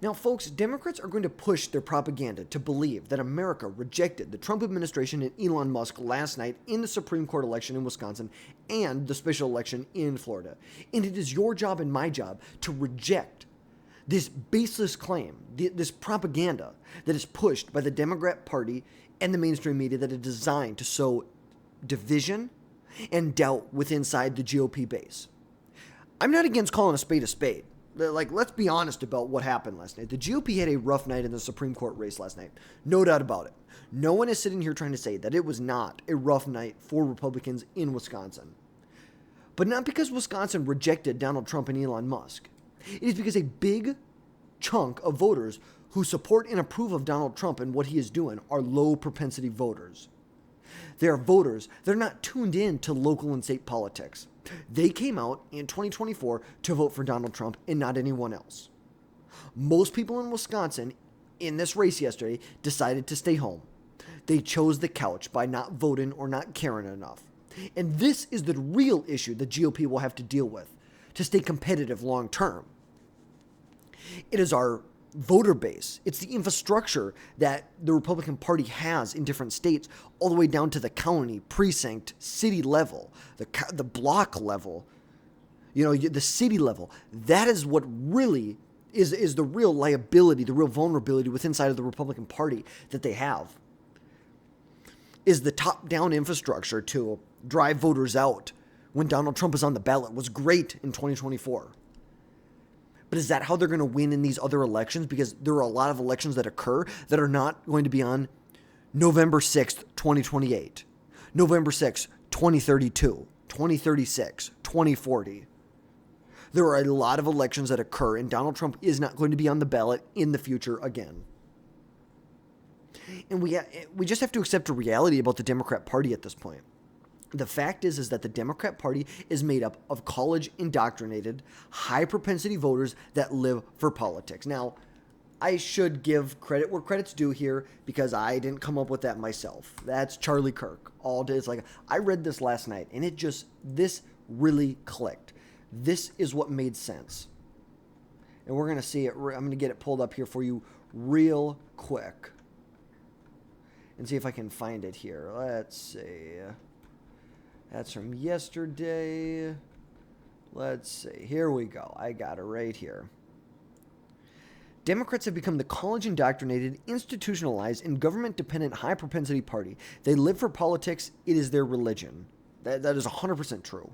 Now, folks, Democrats are going to push their propaganda to believe that America rejected the Trump administration and Elon Musk last night in the Supreme Court election in Wisconsin and the special election in Florida. And it is your job and my job to reject this baseless claim, this propaganda that is pushed by the Democrat Party and the mainstream media that is designed to sow division and doubt within inside the GOP base. I'm not against calling a spade a spade. Like, let's be honest about what happened last night. The GOP had a rough night in the Supreme Court race last night. No doubt about it. No one is sitting here trying to say that it was not a rough night for Republicans in Wisconsin. But not because Wisconsin rejected Donald Trump and Elon Musk. It is because a big chunk of voters who support and approve of Donald Trump and what he is doing are low propensity voters. They are voters that are not tuned in to local and state politics. They came out in 2024 to vote for Donald Trump and not anyone else. Most people in Wisconsin in this race yesterday decided to stay home. They chose the couch by not voting or not caring enough. And this is the real issue the GOP will have to deal with to stay competitive long term. It is our voter base. It's the infrastructure that the Republican Party has in different states, all the way down to the county, precinct, city level, the block level, the city level. That is what really is the real liability, the real vulnerability within inside of the Republican Party that they have, is the top-down infrastructure to drive voters out when Donald Trump is on the ballot was great in 2024. But is that how they're going to win in these other elections? Because there are a lot of elections that occur that are not going to be on November 6th, 2028, November 6th, 2032, 2036, 2040. There are a lot of elections that occur, and Donald Trump is not going to be on the ballot in the future again. And we just have to accept a reality about the Democrat Party at this point. The fact is that the Democrat Party is made up of college-indoctrinated, high-propensity voters that live for politics. Now, I should give credit where credit's due here because I didn't come up with that myself. That's Charlie Kirk. All day. It's like, I read this last night, and this really clicked. This is what made sense. And we're going to see it. I'm going to get it pulled up here for you real quick and see if I can find it here. Let's see. That's from yesterday. Let's see. Here we go. I got it right here. Democrats have become the college-indoctrinated, institutionalized, and government-dependent high-propensity party. They live for politics. It is their religion. That is 100% true.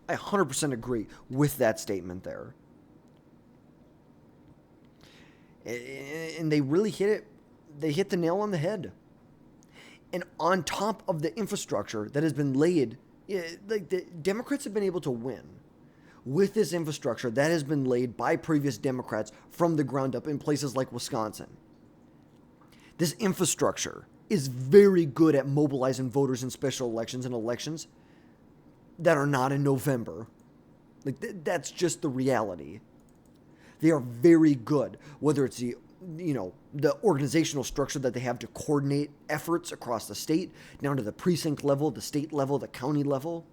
I 100% agree with that statement there. And they really hit it. They hit the nail on the head. And on top of the infrastructure that has been laid, like the Democrats have been able to win with this infrastructure that has been laid by previous Democrats from the ground up in places like Wisconsin. This infrastructure is very good at mobilizing voters in special elections and elections that are not in November. That's just the reality. They are very good, whether it's the organizational structure that they have to coordinate efforts across the state, down to the precinct level, the state level, the county level.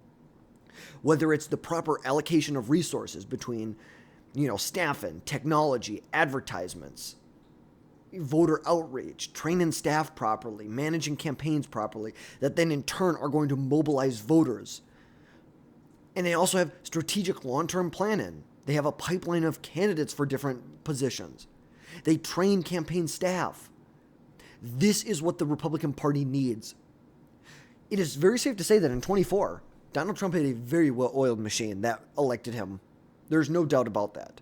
Whether it's the proper allocation of resources between, staffing, technology, advertisements, voter outreach, training staff properly, managing campaigns properly, that then in turn are going to mobilize voters. And they also have strategic long-term planning. They have a pipeline of candidates for different positions. They train campaign staff. This is what the Republican Party needs. It is very safe to say that in 24, Donald Trump had a very well-oiled machine that elected him. There's no doubt about that.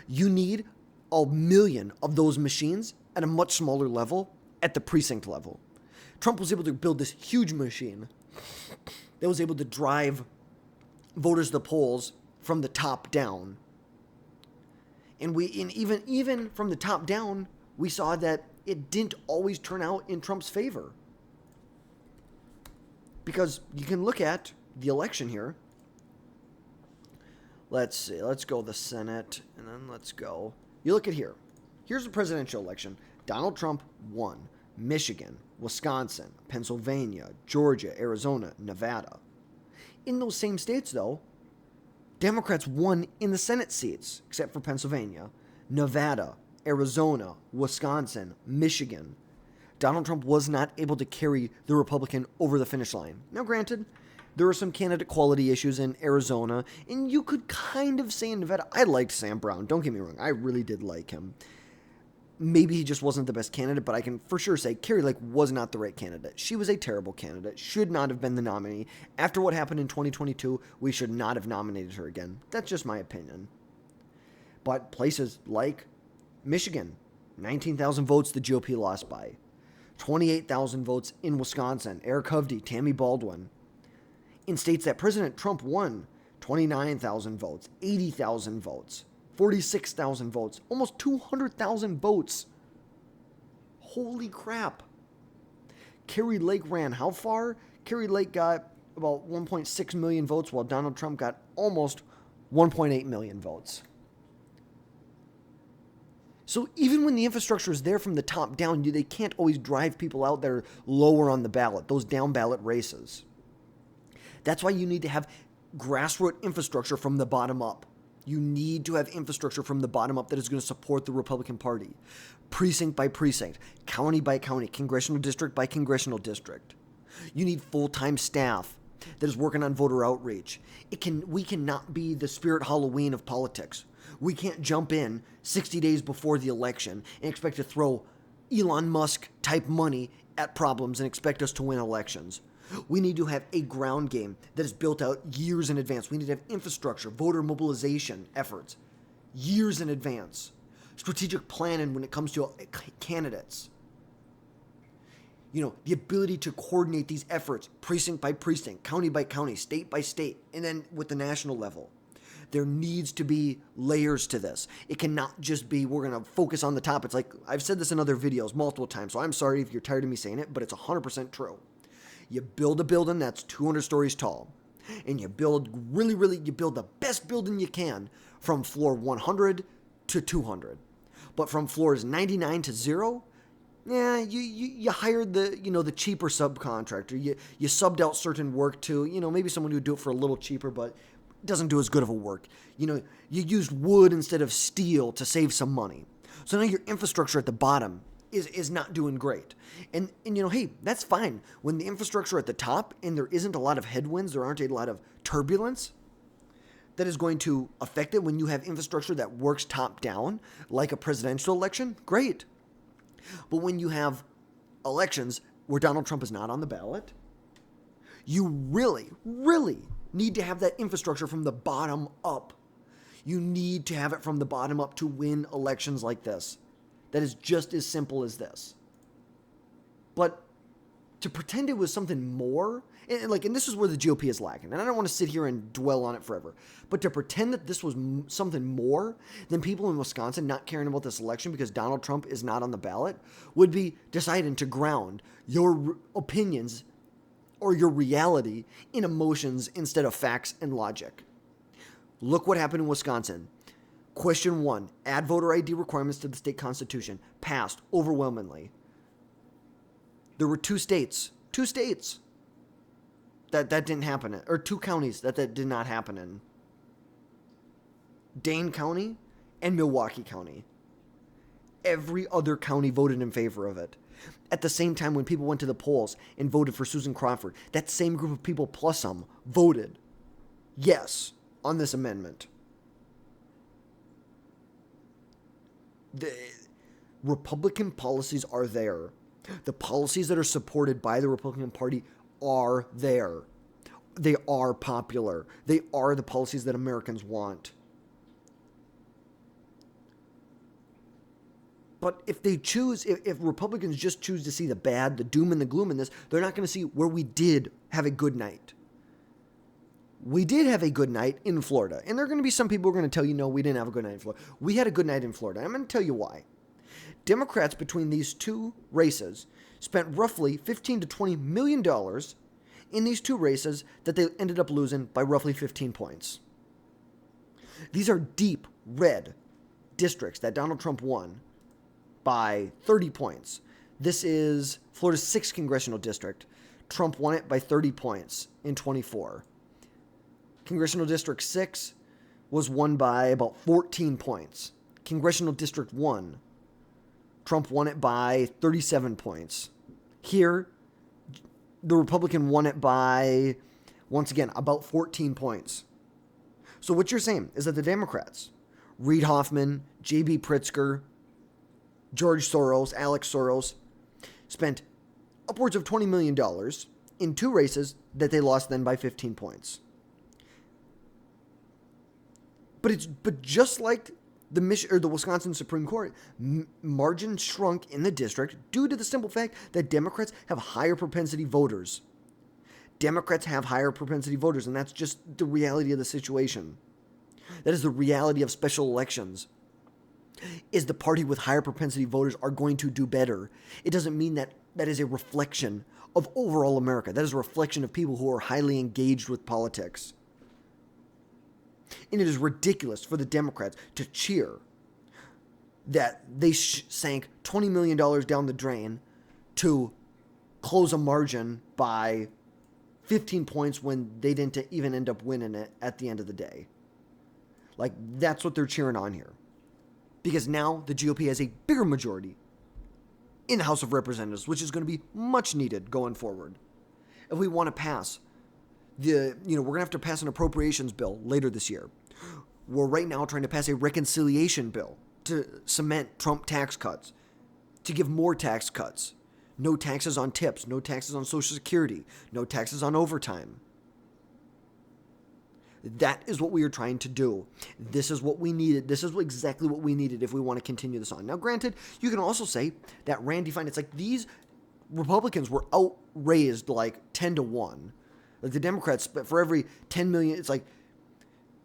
You need 1 million of those machines at a much smaller level, at the precinct level. Trump was able to build this huge machine that was able to drive voters to the polls from the top down. And even from the top down, we saw that it didn't always turn out in Trump's favor. Because you can look at the election here. Let's see. Let's go the Senate, and then let's go. You look at here. Here's the presidential election. Donald Trump won Michigan, Wisconsin, Pennsylvania, Georgia, Arizona, Nevada. In those same states, though, Democrats won in the Senate seats, except for Pennsylvania. Nevada, Arizona, Wisconsin, Michigan. Donald Trump was not able to carry the Republican over the finish line. Now, granted, there were some candidate quality issues in Arizona, and you could kind of say in Nevada, I liked Sam Brown. Don't get me wrong. I really did like him. Maybe he just wasn't the best candidate, but I can for sure say Carrie Lake was not the right candidate. She was a terrible candidate, should not have been the nominee. After what happened in 2022, we should not have nominated her again. That's just my opinion. But places like Michigan, 19,000 votes the GOP lost by. 28,000 votes in Wisconsin, Eric Hovde, Tammy Baldwin. In states that President Trump won, 29,000 votes, 80,000 votes, 46,000 votes, almost 200,000 votes. Holy crap. Carrie Lake ran how far? Carrie Lake got about 1.6 million votes, while Donald Trump got almost 1.8 million votes. So even when the infrastructure is there from the top down, they can't always drive people out there lower on the ballot, those down ballot races. That's why you need to have grassroots infrastructure from the bottom up. You need to have infrastructure from the bottom up that is going to support the Republican Party. Precinct by precinct, county by county, congressional district by congressional district. You need full-time staff that is working on voter outreach. We cannot be the Spirit Halloween of politics. We can't jump in 60 days before the election and expect to throw Elon Musk type money at problems and expect us to win elections. We need to have a ground game that is built out years in advance. We need to have infrastructure, voter mobilization efforts years in advance. Strategic planning when it comes to candidates. The ability to coordinate these efforts precinct by precinct, county by county, state by state, and then with the national level. There needs to be layers to this. It cannot just be, we're going to focus on the top. It's like, I've said this in other videos multiple times, so I'm sorry if you're tired of me saying it, but it's 100% true. You build a building that's 200 stories tall, and you build you build the best building you can from floor 100 to 200. But from floors 99 to 0, you hired the cheaper subcontractor. You subbed out certain work to, maybe someone who would do it for a little cheaper, but doesn't do as good of a work. You used wood instead of steel to save some money. So now your infrastructure at the bottom is not doing great. And hey, that's fine. When the infrastructure at the top and there isn't a lot of headwinds, there aren't a lot of turbulence that is going to affect it when you have infrastructure that works top down, like a presidential election, great. But when you have elections where Donald Trump is not on the ballot, you really, really need to have that infrastructure from the bottom up. You need to have it from the bottom up to win elections like this. That is just as simple as this. But to pretend it was something more, and this is where the GOP is lacking, and I don't want to sit here and dwell on it forever, but to pretend that this was something more than people in Wisconsin not caring about this election because Donald Trump is not on the ballot would be deciding to ground your opinions or your reality in emotions instead of facts and logic. Look what happened in Wisconsin. Question 1, add voter ID requirements to the state constitution. Passed overwhelmingly. There were two states that didn't happen in, or two counties that did not happen in. Dane County and Milwaukee County. Every other county voted in favor of it. At the same time, when people went to the polls and voted for Susan Crawford, that same group of people plus some voted yes on this amendment. The Republican policies are there. The policies that are supported by the Republican Party are there. They are popular. They are the policies that Americans want. But if Republicans just choose to see the bad, the doom and the gloom in this, they're not going to see where we did have a good night. We did have a good night in Florida. And there are going to be some people who are going to tell you, no, we didn't have a good night in Florida. We had a good night in Florida. I'm going to tell you why. Democrats between these two races spent roughly $15 to $20 million in these two races that they ended up losing by roughly 15 points. These are deep red districts that Donald Trump won by 30 points. This is Florida's 6th congressional district. Trump won it by 30 points in 24. Congressional District 6 was won by about 14 points. Congressional District 1, Trump won it by 37 points. Here, the Republican won it by, once again, about 14 points. So what you're saying is that the Democrats, Reid Hoffman, J.B. Pritzker, George Soros, Alex Soros, spent upwards of $20 million in two races that they lost then by 15 points. But just like the Wisconsin Supreme Court, margin shrunk in the district due to the simple fact that Democrats have higher propensity voters. Democrats have higher propensity voters, and that's just the reality of the situation. That is the reality of special elections. Is the party with higher propensity voters are going to do better. It doesn't mean that that is a reflection of overall America. That is a reflection of people who are highly engaged with politics. And it is ridiculous for the Democrats to cheer that they sank $20 million down the drain to close a margin by 15 points when they didn't even end up winning it at the end of the day. Like, that's what they're cheering on here. Because now the GOP has a bigger majority in the House of Representatives, which is going to be much needed going forward. If we want to pass we're going to have to pass an appropriations bill later this year. We're right now trying to pass a reconciliation bill to cement Trump tax cuts, to give more tax cuts. No taxes on tips, no taxes on Social Security, no taxes on overtime. That is what we are trying to do. This is what we needed. This is exactly what we needed if we want to continue this on. Now, granted, you can also say that Randy Fine, it's like these Republicans were outraised like 10 to 1. Like the Democrats, but for every 10 million, it's like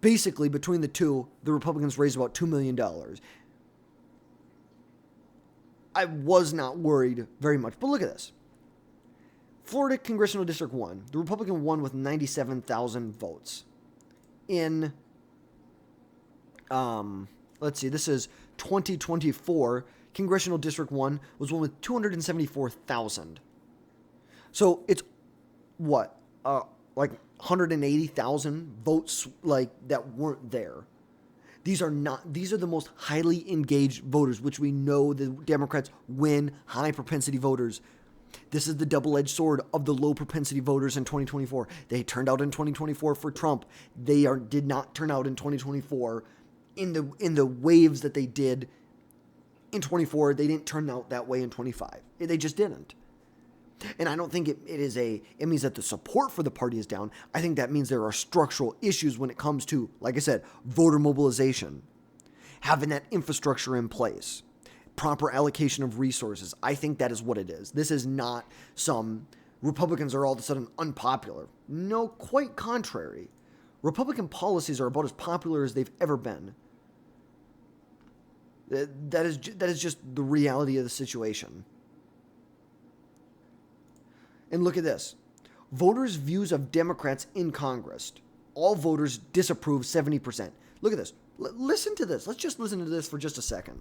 basically between the two, the Republicans raised about $2 million. I was not worried very much, but look at this. Florida Congressional District 1, the Republican won with 97,000 votes. In, let's see, this is 2024. Congressional District 1 was won with 274,000. So it's what? Like 180,000 votes like that weren't there. These are the most highly engaged voters, which we know the Democrats win high propensity voters. This is the double-edged sword of the low propensity voters in 2024. They turned out in 2024 for Trump. They did not turn out in 2024 in the waves that they did in 24. They didn't turn out that way in 25. They just didn't. And I don't think it means that the support for the party is down. I think that means there are structural issues when it comes to, like I said, voter mobilization, having that infrastructure in place, proper allocation of resources. I think that is what it is. This is not some Republicans are all of a sudden unpopular. No, quite contrary. Republican policies are about as popular as they've ever been. That is just the reality of the situation. And look at this. Voters' views of Democrats in Congress. All voters disapprove 70%. Look at this. Listen to this. Let's just listen to this for just a second.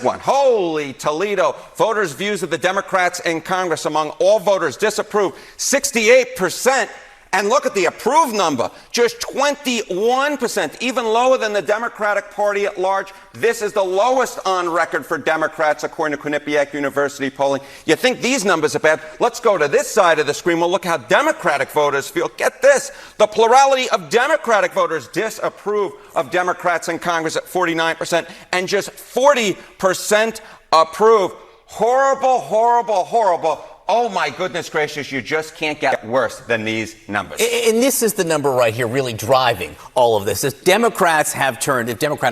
One. Holy Toledo. Voters' views of the Democrats in Congress among all voters disapprove 68%. And look at the approved number, just 21%, even lower than the Democratic Party at large. This is the lowest on record for Democrats, according to Quinnipiac University polling. You think these numbers are bad? Let's go to this side of the screen. We'll look how Democratic voters feel. Get this. The plurality of Democratic voters disapprove of Democrats in Congress at 49%, and just 40% approve. Horrible, horrible, horrible. Oh, my goodness gracious, you just can't get worse than these numbers. And this is the number right here really driving all of this. If Democratic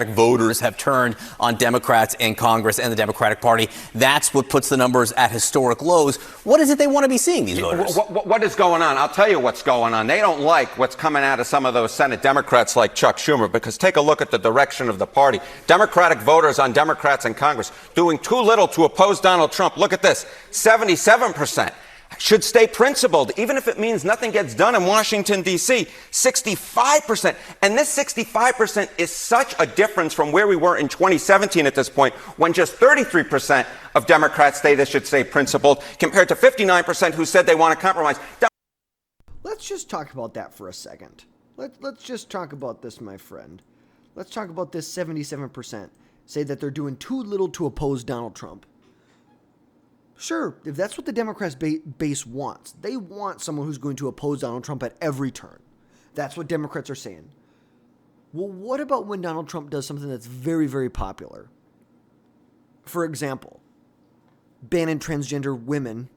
voters have turned on Democrats in Congress and the Democratic Party, that's what puts the numbers at historic lows. What is it they want to be seeing, these voters? What is going on? I'll tell you what's going on. They don't like what's coming out of some of those Senate Democrats like Chuck Schumer, because take a look at the direction of the party. Democratic voters on Democrats in Congress doing too little to oppose Donald Trump. Look at this, 77%. Should stay principled, even if it means nothing gets done in Washington, D.C. 65%. And this 65% is such a difference from where we were in 2017 at this point, when just 33% of Democrats say they should stay principled, compared to 59% who said they want to compromise. Let's just talk about that for a second. Let's just talk about this, my friend. Let's talk about this 77%. say that they're doing too little to oppose Donald Trump. Sure, if that's what the Democrats' base wants, they want someone who's going to oppose Donald Trump at every turn. That's what Democrats are saying. Well, what about when Donald Trump does something that's very, very popular? For example, banning transgender women,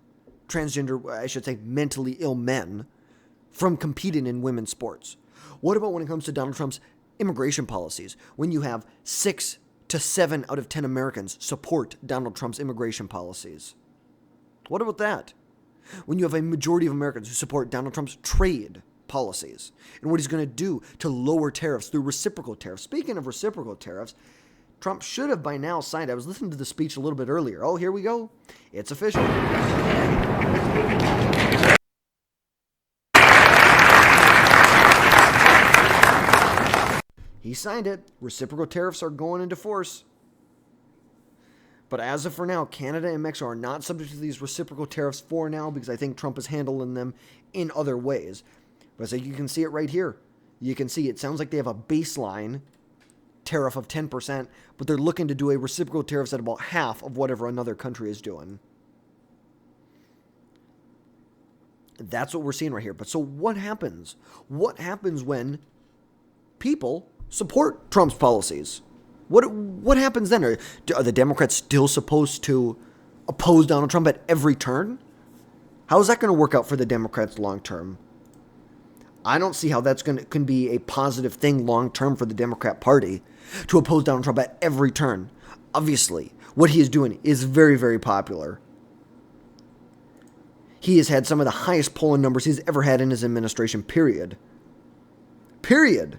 mentally ill men, from competing in women's sports. What about when it comes to Donald Trump's immigration policies, when you have 6 to 7 out of 10 Americans support Donald Trump's immigration policies? What about that? When you have a majority of Americans who support Donald Trump's trade policies and what he's going to do to lower tariffs through reciprocal tariffs. Speaking of reciprocal tariffs, Trump should have by now signed. I was listening to the speech a little bit earlier. Oh, here we go. It's official. He signed it. Reciprocal tariffs are going into force. But as of for now, Canada and Mexico are not subject to these reciprocal tariffs for now because I think Trump is handling them in other ways. But so you can see it right here. You can see it sounds like they have a baseline tariff of 10%, but they're looking to do a reciprocal tariffs at about half of whatever another country is doing. That's what we're seeing right here. But so what happens? What happens when people support Trump's policies? What happens then? Are the Democrats still supposed to oppose Donald Trump at every turn? How is that going to work out for the Democrats long term? I don't see how that's can be a positive thing long term for the Democrat Party to oppose Donald Trump at every turn. Obviously, what he is doing is very, very popular. He has had some of the highest polling numbers he's ever had in his administration, period. Period.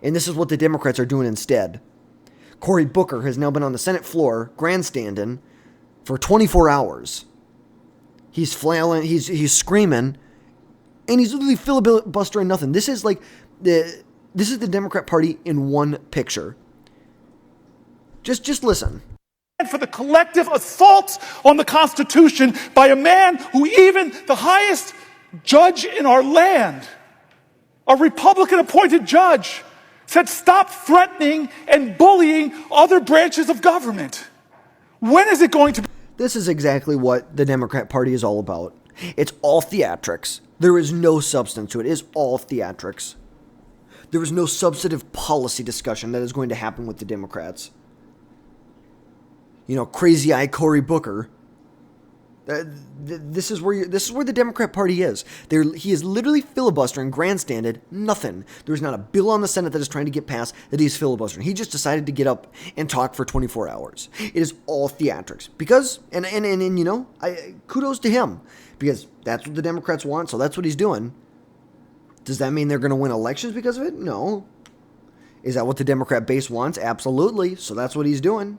And this is what the Democrats are doing instead. Cory Booker has now been on the Senate floor, grandstanding, for 24 hours. He's flailing, he's screaming, and he's literally filibustering nothing. This is the Democrat Party in one picture. Just listen. For the collective assault on the Constitution by a man who even the highest judge in our land, a Republican-appointed judge, said stop threatening and bullying other branches of government. When is it going to be? This is exactly what the Democrat Party is all about. It's all theatrics. There is no substance to it. It is all theatrics. There is no substantive policy discussion that is going to happen with the Democrats. You know, crazy eye Cory Booker. This is where the Democrat Party is. He is literally filibustering, grandstanded, nothing. There's not a bill on the Senate that is trying to get passed that he's filibustering. He just decided to get up and talk for 24 hours. It is all theatrics. Because, and you know, kudos to him. Because that's what the Democrats want, so that's what he's doing. Does that mean they're going to win elections because of it? No. Is that what the Democrat base wants? Absolutely. So that's what he's doing.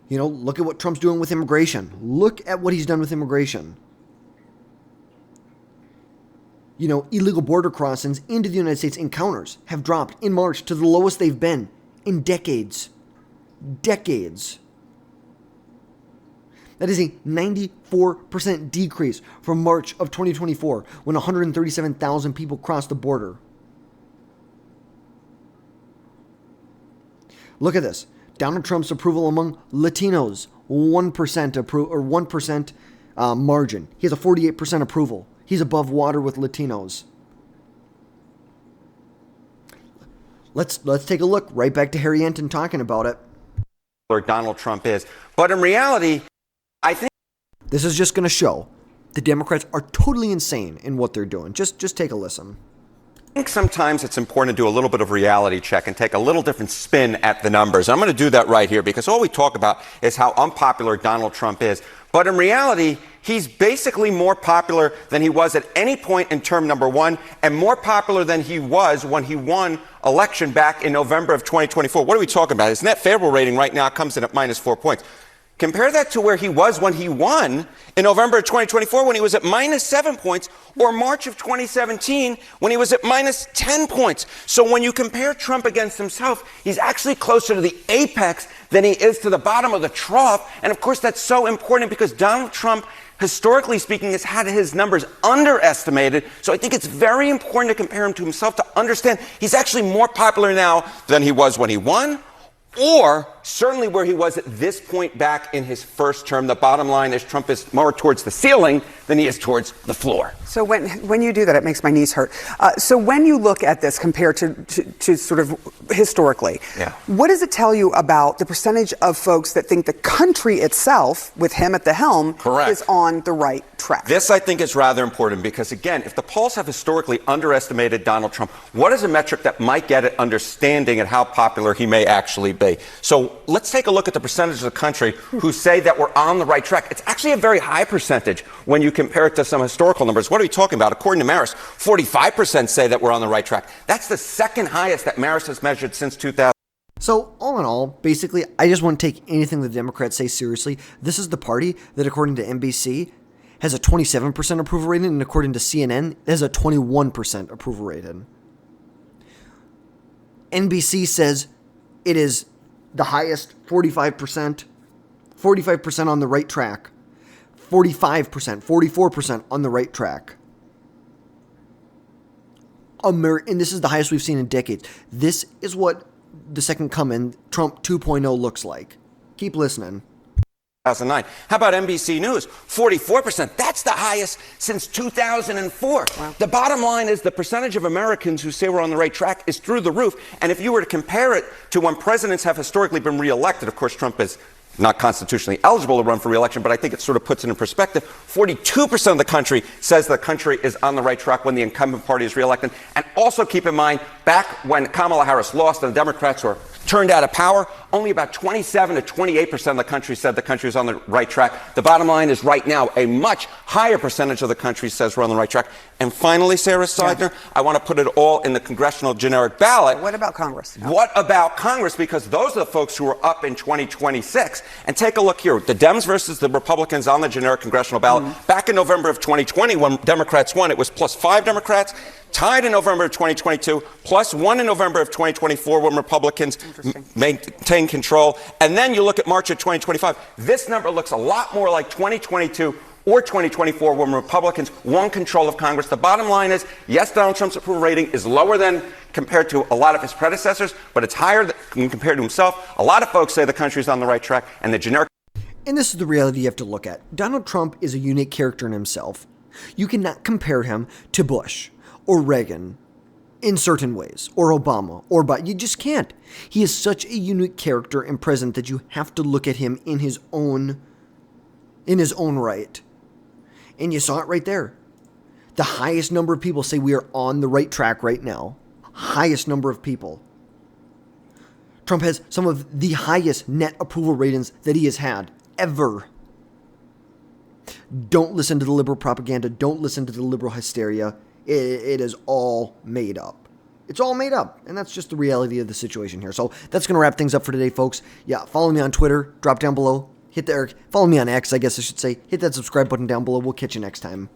You know, look at what Trump's doing with immigration. Look at what he's done with immigration. You know, illegal border crossings into the United States encounters have dropped in March to the lowest they've been in decades. Decades. That is a 94% decrease from March of 2024 when 137,000 people crossed the border. Look at this. Donald Trump's approval among Latinos, 1% margin. He has a 48% approval. He's above water with Latinos. Let's take a look right back to Harry Enton talking about it. Where Donald Trump is. But in reality, I think this is just going to show the Democrats are totally insane in what they're doing. Just take a listen. I think sometimes it's important to do a little bit of reality check and take a little different spin at the numbers. I'm going to do that right here because all we talk about is how unpopular Donald Trump is. But in reality, he's basically more popular than he was at any point in term number one and more popular than he was when he won election back in November of 2024. What are we talking about? His net favorable rating right now comes in at -4 points. Compare that to where he was when he won in November of 2024 when he was at -7 points, or March of 2017 when he was at -10 points. So when you compare Trump against himself, he's actually closer to the apex than he is to the bottom of the trough. And of course, that's so important because Donald Trump historically speaking, has had his numbers underestimated. So I think it's very important to compare him to himself to understand he's actually more popular now than he was when he won, or certainly where he was at this point back in his first term. The bottom line is Trump is more towards the ceiling than he is towards the floor. So when you do that, it makes my knees hurt. So when you look at this compared to sort of historically, what does it tell you about the percentage of folks that think the country itself, with him at the helm, is on the right track? This, I think, is rather important because, again, if the polls have historically underestimated Donald Trump, what is a metric that might get at understanding at how popular he may actually be? So let's take a look at the percentage of the country who say that we're on the right track. It's actually a very high percentage when you compare it to some historical numbers. What are we talking about? According to Marist, 45% say that we're on the right track. That's the second highest that Marist has measured since 2000. So, all in all, basically, I just won't take anything the Democrats say seriously. This is the party that, according to NBC, has a 27% approval rating, and according to CNN, has a 21% approval rating. NBC says it is the highest, 45%, 45% on the right track, 45%, 44% on the right track. And this is the highest we've seen in decades. This is what the second coming, Trump 2.0, looks like. Keep listening. 2009. How about NBC News? 44%. That's the highest since 2004. Wow. The bottom line is the percentage of Americans who say we're on the right track is through the roof. And if you were to compare it to when presidents have historically been reelected, of course, Trump is not constitutionally eligible to run for reelection, but I think it sort of puts it in perspective. 42% of the country says the country is on the right track when the incumbent party is reelected. And also keep in mind, back when Kamala Harris lost and the Democrats were turned out of power, only about 27 to 28% of the country said the country was on the right track. The bottom line is right now, a much higher percentage of the country says we're on the right track. And finally, Sarah Seidner, I want to put it all in the congressional generic ballot. What about Congress? What about Congress? Because those are the folks who are up in 2026. And take a look here. The Dems versus the Republicans on the generic congressional ballot. Back in November of 2020, when Democrats won, it was plus 5 Democrats. Tied in November of 2022, plus 1 in November of 2024 when Republicans maintain control. And then you look at March of 2025. This number looks a lot more like 2022 or 2024 when Republicans won control of Congress. The bottom line is, yes, Donald Trump's approval rating is lower than compared to a lot of his predecessors, but it's higher than compared to himself. A lot of folks say the country's on the right track, and the generic... And this is the reality you have to look at. Donald Trump is a unique character in himself. You cannot compare him to Bush or Reagan in certain ways, or Obama, or Biden. You just can't. He is such a unique character and president that you have to look at him in his own right. And you saw it right there. The highest number of people say we are on the right track right now. Highest number of people. Trump has some of the highest net approval ratings that he has had ever. Don't listen to the liberal propaganda. Don't listen to the liberal hysteria. It is all made up. It's all made up. And that's just the reality of the situation here. So that's going to wrap things up for today, folks. Yeah, follow me on Twitter. Drop down below. Follow me on X, I guess I should say. Hit that subscribe button down below. We'll catch you next time.